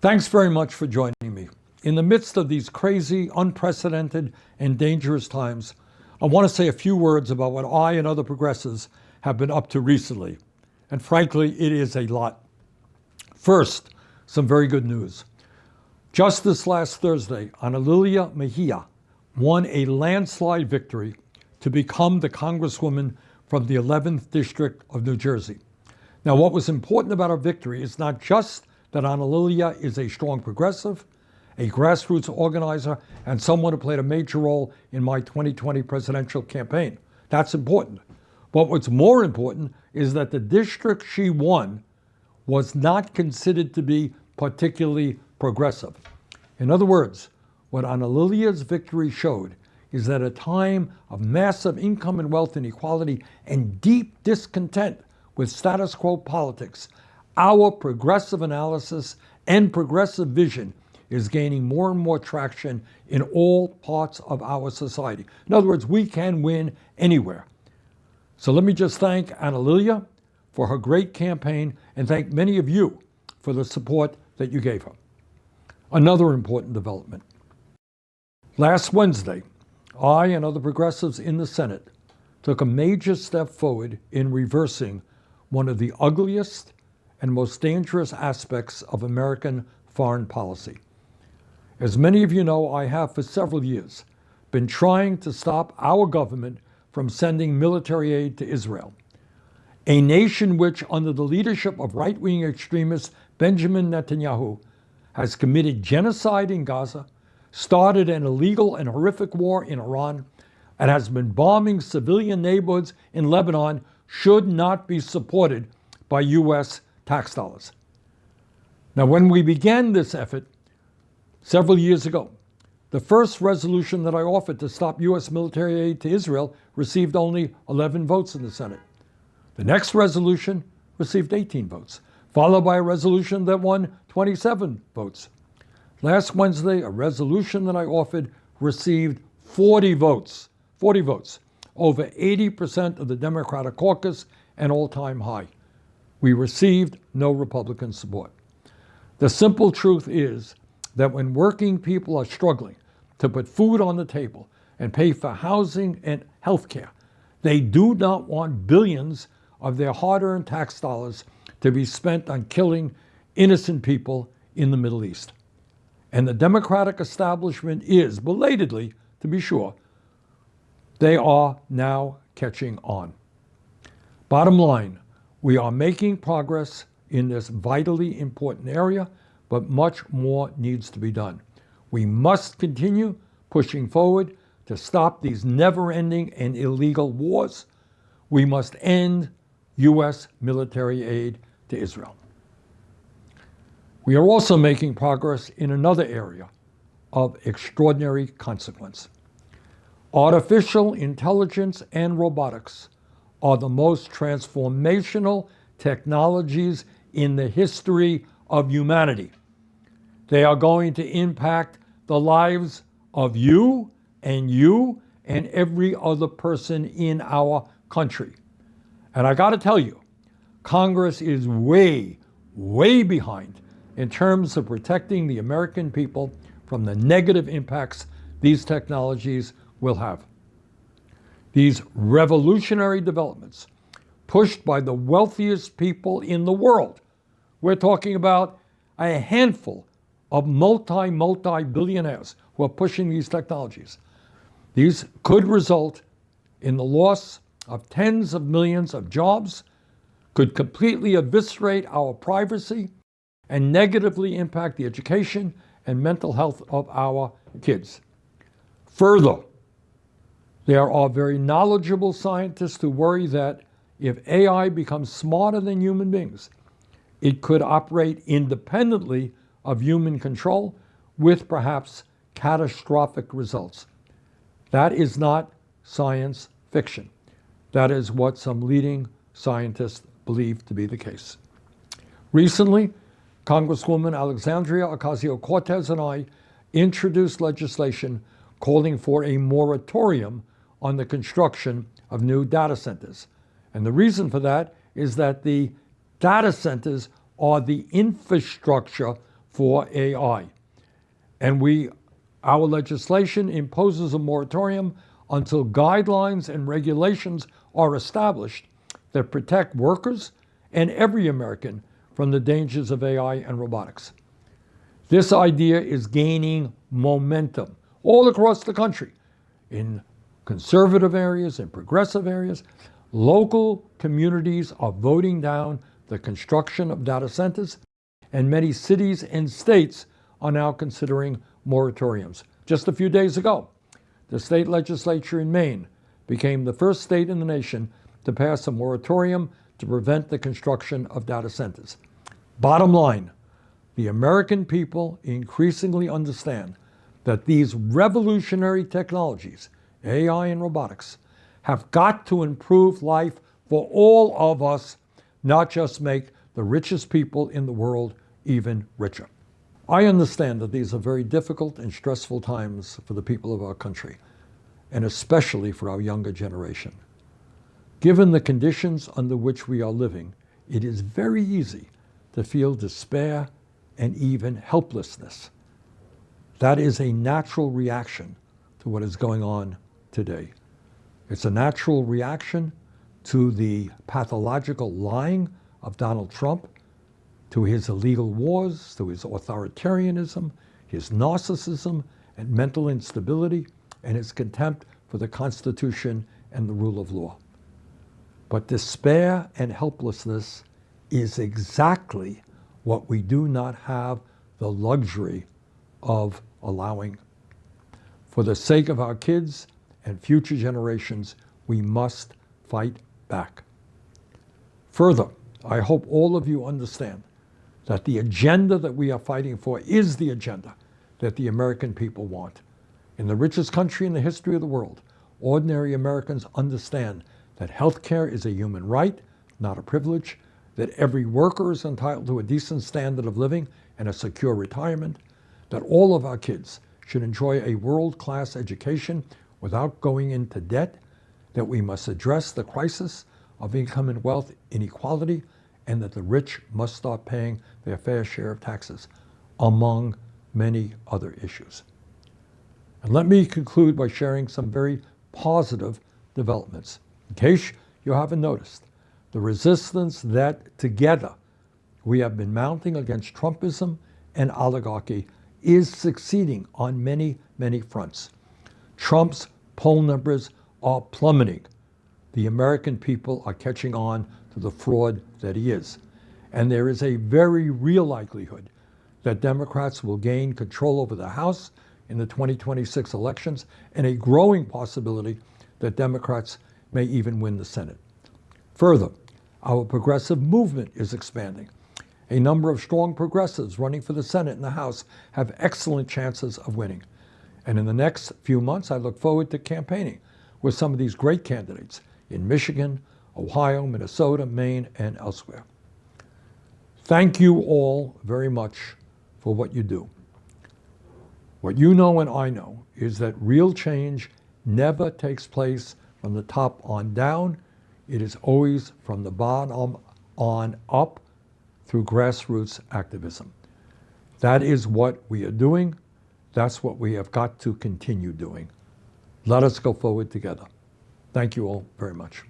Thanks very much for joining me. In the midst of these crazy, unprecedented, and dangerous times, I want to say a few words about what I and other progressives have been up to recently. And frankly, it is a lot. First, some very good news. Just this last Thursday, Ana Lilia Mejia won a landslide victory to become the Congresswoman from the 11th District of New Jersey. Now, what was important about her victory is not just that Ana Lilia is a strong progressive, a grassroots organizer, and someone who played a major role in my 2020 presidential campaign. That's important. But what's more important is that the district she won was not considered to be particularly progressive. In other words, what Ana Lilia's victory showed is that at a time of massive income and wealth inequality and deep discontent with status quo politics, our progressive analysis and progressive vision is gaining more and more traction in all parts of our society. In other words, we can win anywhere. So let me just thank Ana Lilia for her great campaign and thank many of you for the support that you gave her. Another important development. Last Wednesday, I and other progressives in the Senate took a major step forward in reversing one of the ugliest and most dangerous aspects of American foreign policy. As many of you know, I have for several years been trying to stop our government from sending military aid to Israel, a nation which, under the leadership of right-wing extremist Benjamin Netanyahu, has committed genocide in Gaza, started an illegal and horrific war in Iran, and has been bombing civilian neighborhoods in Lebanon, should not be supported by U.S. tax dollars. Now, when we began this effort several years ago, the first resolution that I offered to stop U.S. military aid to Israel received only 11 votes in the Senate. The next resolution received 18 votes, followed by a resolution that won 27 votes. Last Wednesday, a resolution that I offered received 40 votes, over 80% of the Democratic caucus, an all-time high. We received no Republican support. The simple truth is that when working people are struggling to put food on the table and pay for housing and health care, they do not want billions of their hard-earned tax dollars to be spent on killing innocent people in the Middle East. And the Democratic establishment is, belatedly, to be sure, they are now catching on. Bottom line, we are making progress in this vitally important area, but much more needs to be done. We must continue pushing forward to stop these never-ending and illegal wars. We must end U.S. military aid to Israel. We are also making progress in another area of extraordinary consequence. Artificial intelligence and robotics are the most transformational technologies in the history of humanity. They are going to impact the lives of you and every other person in our country. And I got to tell you, Congress is way behind in terms of protecting the American people from the negative impacts these technologies will have. These revolutionary developments, pushed by the wealthiest people in the world, we're talking about a handful of multi-billionaires who are pushing these technologies. These could result in the loss of tens of millions of jobs, could completely eviscerate our privacy, and negatively impact the education and mental health of our kids. Further, there are very knowledgeable scientists who worry that if AI becomes smarter than human beings, it could operate independently of human control with perhaps catastrophic results. That is not science fiction. That is what some leading scientists believe to be the case. Recently, Congresswoman Alexandria Ocasio-Cortez and I introduced legislation calling for a moratorium on the construction of new data centers. And the reason for that is that the data centers are the infrastructure for AI. And our legislation imposes a moratorium until guidelines and regulations are established that protect workers and every American from the dangers of AI and robotics. This idea is gaining momentum all across the country, in conservative areas and progressive areas. Local communities are voting down the construction of data centers, and many cities and states are now considering moratoriums. Just a few days ago, the state legislature in Maine became the first state in the nation to pass a moratorium to prevent the construction of data centers. Bottom line, the American people increasingly understand that these revolutionary technologies, AI and robotics, have got to improve life for all of us, not just make the richest people in the world even richer. I understand that these are very difficult and stressful times for the people of our country, and especially for our younger generation. Given the conditions under which we are living, it is very easy to feel despair and even helplessness. That is a natural reaction to what is going on today. It's a natural reaction to the pathological lying of Donald Trump, to his illegal wars, to his authoritarianism, his narcissism and mental instability, and his contempt for the Constitution and the rule of law. But despair and helplessness is exactly what we do not have the luxury of allowing. For the sake of our kids and future generations, we must fight back. Further, I hope all of you understand that the agenda that we are fighting for is the agenda that the American people want. In the richest country in the history of the world, ordinary Americans understand that health care is a human right, not a privilege, that every worker is entitled to a decent standard of living and a secure retirement, that all of our kids should enjoy a world-class education without going into debt, that we must address the crisis of income and wealth inequality, and that the rich must start paying their fair share of taxes, among many other issues. And let me conclude by sharing some very positive developments. In case you haven't noticed, the resistance that together we have been mounting against Trumpism and oligarchy is succeeding on many, many fronts. Trump's poll numbers are plummeting. The American people are catching on to the fraud that he is. And there is a very real likelihood that Democrats will gain control over the House in the 2026 elections, and a growing possibility that Democrats may even win the Senate. Further, our progressive movement is expanding. A number of strong progressives running for the Senate and the House have excellent chances of winning. And in the next few months, I look forward to campaigning with some of these great candidates in Michigan, Ohio, Minnesota, Maine, and elsewhere. Thank you all very much for what you do. What you know and I know is that real change never takes place from the top on down. It is always from the bottom on up through grassroots activism. That is what we are doing. That's what we have got to continue doing. Let us go forward together. Thank you all very much.